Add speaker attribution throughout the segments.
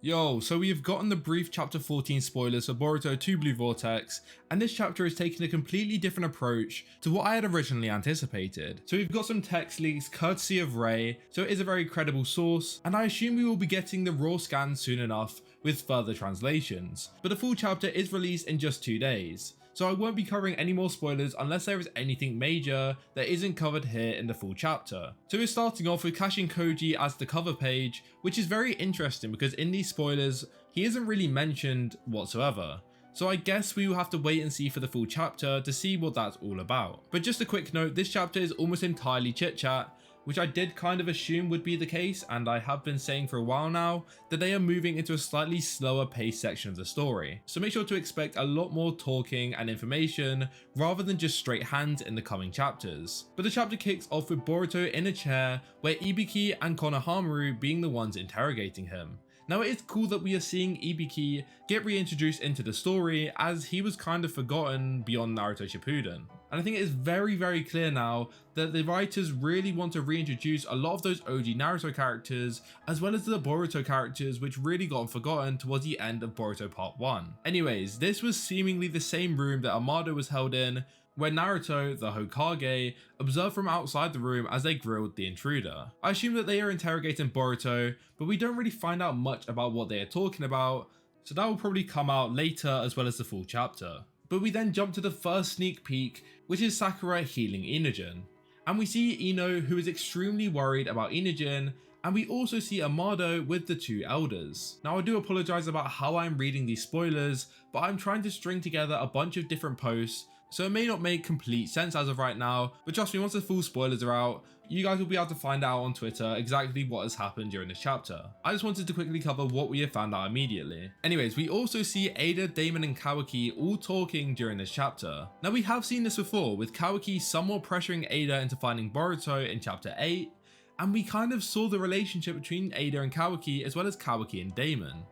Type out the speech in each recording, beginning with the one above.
Speaker 1: Yo, so we have gotten the brief chapter 14 spoilers for Boruto TBV Vortex, and this chapter is taking a completely different approach to what I had originally anticipated. So we've got some text leaks courtesy of Ray, so it is a very credible source, and I assume we will be getting the raw scans soon enough with further translations. But the full chapter is released in just 2 days, so I won't be covering any more spoilers unless there is anything major that isn't covered here in the full chapter. So we're starting off with Kashin Koji as the cover page, which is very interesting because in these spoilers, he isn't really mentioned whatsoever. So I guess we will have to wait and see for the full chapter to see what that's all about. But just a quick note, this chapter is almost entirely chit chat, which I did kind of assume would be the case, and I have been saying for a while now that they are moving into a slightly slower paced section of the story. So make sure to expect a lot more talking and information rather than just straight hands in the coming chapters. But the chapter kicks off with Boruto in a chair where Ibiki and Konohamaru being the ones interrogating him. Now it is cool that we are seeing Ibiki get reintroduced into the story as he was kind of forgotten beyond Naruto Shippuden. And I think it is very clear now that the writers really want to reintroduce a lot of those OG Naruto characters as well as the Boruto characters which really got forgotten towards the end of Boruto Part 1. Anyways, this was seemingly the same room that Amado was held in, where Naruto, the Hokage, observed from outside the room as they grilled the intruder. I assume that they are interrogating Boruto, but we don't really find out much about what they are talking about, so that will probably come out later as well as the full chapter. But we then jump to the first sneak peek, which is Sakura healing Inogen. And we see Ino, who is extremely worried about Inogen, and we also see Amado with the two elders. Now I do apologize about how I'm reading these spoilers, but I'm trying to string together a bunch of different posts, so it may not make complete sense as of right now, but trust me, once the full spoilers are out, you guys will be able to find out on Twitter exactly what has happened during this chapter. I just wanted to quickly cover what we have found out immediately. Anyways, we also see Ada, Daemon and Kawaki all talking during this chapter. Now we have seen this before, with Kawaki somewhat pressuring Ada into finding Boruto in chapter 8, and we kind of saw the relationship between Ada and Kawaki as well as Kawaki and Daemon.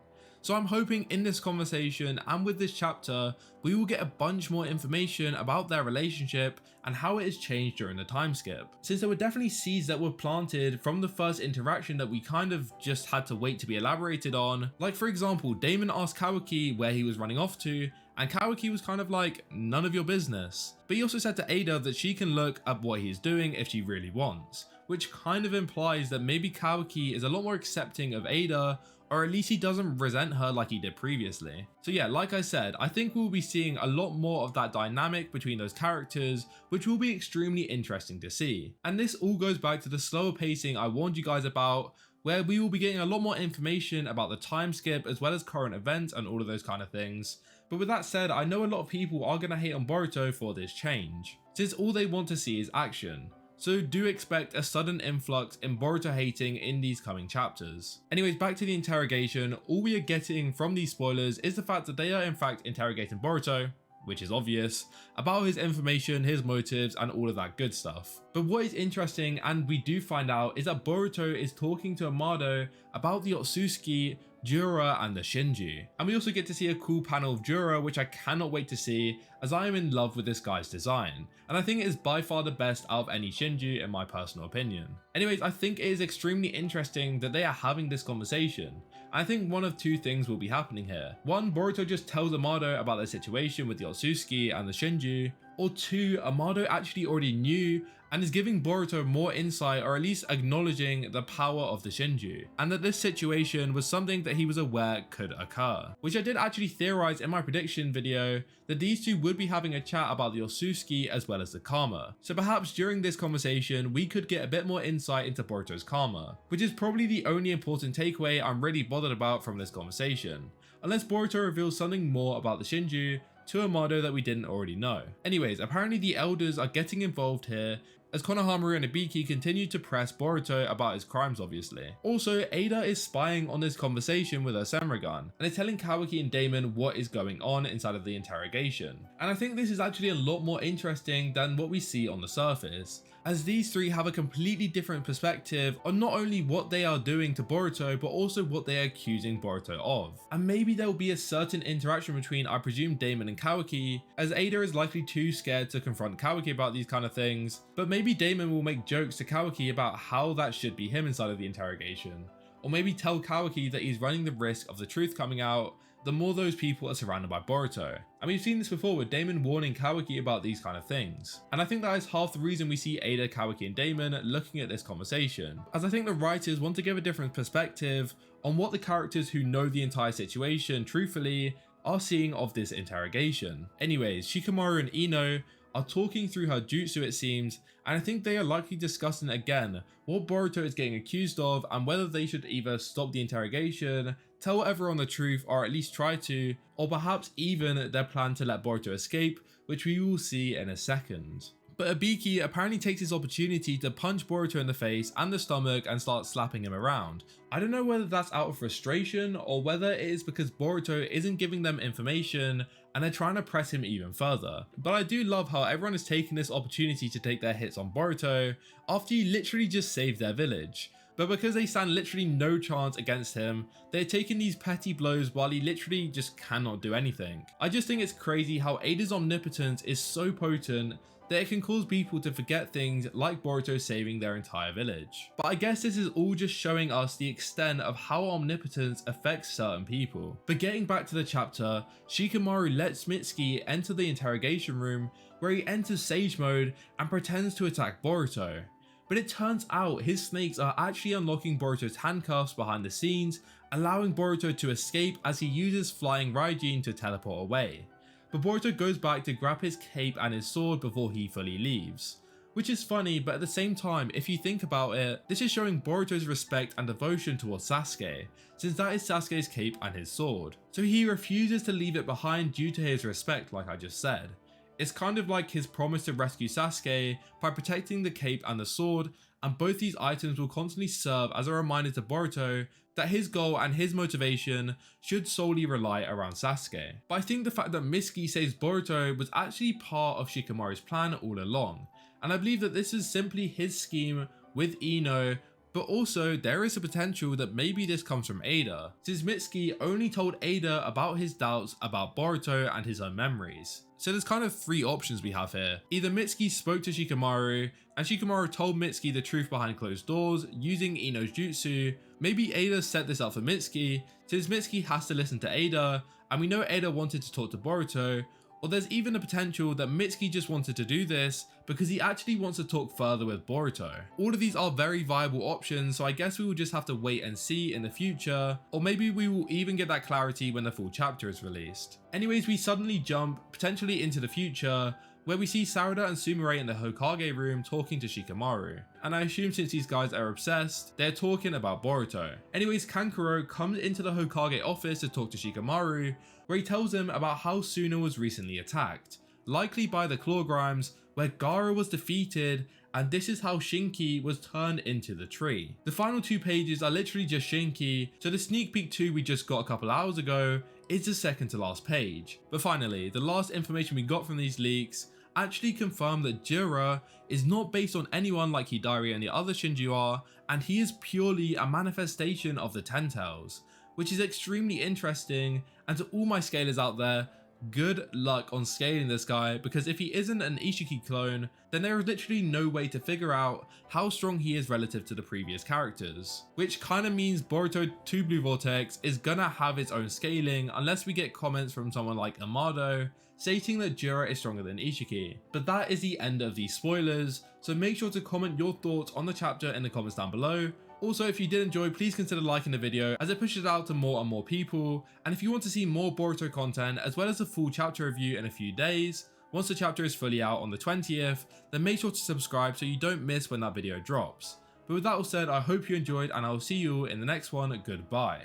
Speaker 1: So I'm hoping in this conversation and with this chapter, we will get a bunch more information about their relationship and how it has changed during the time skip. Since there were definitely seeds that were planted from the first interaction that we kind of just had to wait to be elaborated on. Like for example, Daemon asked Kawaki where he was running off to, and Kawaki was kind of like, none of your business. But he also said to Ada that she can look at what he is doing if she really wants, which kind of implies that maybe Kawaki is a lot more accepting of Ada, or at least he doesn't resent her like he did previously. So yeah, like I said, I think we'll be seeing a lot more of that dynamic between those characters, which will be extremely interesting to see. And this all goes back to the slower pacing I warned you guys about, where we will be getting a lot more information about the time skip as well as current events and all of those kind of things. But with that said, I know a lot of people are going to hate on Boruto for this change, since all they want to see is action. So do expect a sudden influx in Boruto hating in these coming chapters. Anyways, back to the interrogation, all we are getting from these spoilers is the fact that they are in fact interrogating Boruto, which is obvious, about his information, his motives and all of that good stuff. But what is interesting, and we do find out, is that Boruto is talking to Amado about the Otsutsuki, Jura and the Shinju. And we also get to see a cool panel of Jura, which I cannot wait to see, as I am in love with this guy's design. And I think it is by far the best out of any Shinju in my personal opinion. Anyways, I think it is extremely interesting that they are having this conversation. I think one of two things will be happening here. One, Boruto just tells Amado about their situation with the Otsutsuki and the Shinju, or two, Amado actually already knew and is giving Boruto more insight, or at least acknowledging the power of the Shinju, and that this situation was something that he was aware could occur. Which I did actually theorize in my prediction video that these two would be having a chat about the Otsutsuki as well as the karma. So perhaps during this conversation we could get a bit more insight into Boruto's karma, which is probably the only important takeaway I'm really bothered about from this conversation, unless Boruto reveals something more about the Shinju to Amado that we didn't already know. Anyways, apparently the elders are getting involved here, as Konohamaru and Ibiki continue to press Boruto about his crimes obviously. Also, Ada is spying on this conversation with her Senrigan, and is telling Kawaki and Daemon what is going on inside of the interrogation. And I think this is actually a lot more interesting than what we see on the surface, as these three have a completely different perspective on not only what they are doing to Boruto, but also what they are accusing Boruto of. And maybe there will be a certain interaction between, I presume, Daemon and Kawaki, as Ada is likely too scared to confront Kawaki about these kind of things, but maybe Daemon will make jokes to Kawaki about how that should be him inside of the interrogation. or maybe tell Kawaki that he's running the risk of the truth coming out, the more those people are surrounded by Boruto. And we've seen this before with Daemon warning Kawaki about these kind of things. And I think that is half the reason we see Ada, Kawaki and Daemon looking at this conversation, as I think the writers want to give a different perspective on what the characters who know the entire situation truthfully are seeing of this interrogation. Anyways, Shikamaru and Ino are talking through her jutsu, it seems, and I think they are likely discussing again what Boruto is getting accused of and whether they should either stop the interrogation, tell everyone the truth, or at least try to, or perhaps even their plan to let Boruto escape, which we will see in a second. But Ibiki apparently takes this opportunity to punch Boruto in the face and the stomach and start slapping him around. I don't know whether that's out of frustration or whether it is because Boruto isn't giving them information and they're trying to press him even further. But I do love how everyone is taking this opportunity to take their hits on Boruto after he literally just saved their village. But because they stand literally no chance against him, they're taking these petty blows while he literally just cannot do anything. I just think it's crazy how Ada's omnipotence is so potent that it can cause people to forget things like Boruto saving their entire village. But I guess this is all just showing us the extent of how omnipotence affects certain people. But getting back to the chapter, Shikamaru lets Mitsuki enter the interrogation room where he enters sage mode and pretends to attack Boruto. But it turns out his snakes are actually unlocking Boruto's handcuffs behind the scenes, allowing Boruto to escape as he uses flying Raijin to teleport away. But Boruto goes back to grab his cape and his sword before he fully leaves. Which is funny, but at the same time, if you think about it, this is showing Boruto's respect and devotion towards Sasuke, since that is Sasuke's cape and his sword. So he refuses to leave it behind due to his respect, like I just said. It's kind of like his promise to rescue Sasuke by protecting the cape and the sword, and both these items will constantly serve as a reminder to Boruto that his goal and his motivation should solely rely around Sasuke. But I think the fact that Mitsuki saves Boruto was actually part of Shikamaru's plan all along, and I believe that this is simply his scheme with Ino, but also there is a potential that maybe this comes from Ada, since Mitsuki only told Ada about his doubts about Boruto and his own memories. So there's kind of three options we have here. Either Mitsuki spoke to Shikamaru, and Shikamaru told Mitsuki the truth behind closed doors using Ino's jutsu. Maybe Ada set this up for Mitsuki, since Mitsuki has to listen to Ada, and we know Ada wanted to talk to Boruto, or there's even a potential that Mitsuki just wanted to do this because he actually wants to talk further with Boruto. All of these are very viable options, so I guess we will just have to wait and see in the future, or maybe we will even get that clarity when the full chapter is released. Anyways, we suddenly jump potentially into the future, where we see Sarada and Sumire in the Hokage room talking to Shikamaru. And I assume since these guys are obsessed, they're talking about Boruto. Anyways, Kankuro comes into the Hokage office to talk to Shikamaru, where he tells him about how Suna was recently attacked, likely by the Claw Grimes, where Gaara was defeated, and this is how Shinki was turned into the tree. The final 2 pages are literally just Shinki, so the sneak peek 2 we just got a couple hours ago is the second to last page. But finally, the last information we got from these leaks actually confirmed that Jura is not based on anyone like Hidari and the other Shinju are, and he is purely a manifestation of the Ten Tails, which is extremely interesting. And to all my scalers out there, good luck on scaling this guy, because if he isn't an Ishiki clone, then there is literally no way to figure out how strong he is relative to the previous characters. Which kind of means Boruto TBV Vortex is gonna have its own scaling unless we get comments from someone like Amado stating that Jura is stronger than Ishiki. But that is the end of these spoilers, so make sure to comment your thoughts on the chapter in the comments down below. Also, if you did enjoy, please consider liking the video as it pushes it out to more and more people. And if you want to see more Boruto content as well as a full chapter review in a few days, once the chapter is fully out on the 20th, then make sure to subscribe so you don't miss when that video drops. But with that all said, I hope you enjoyed and I will see you all in the next one. Goodbye.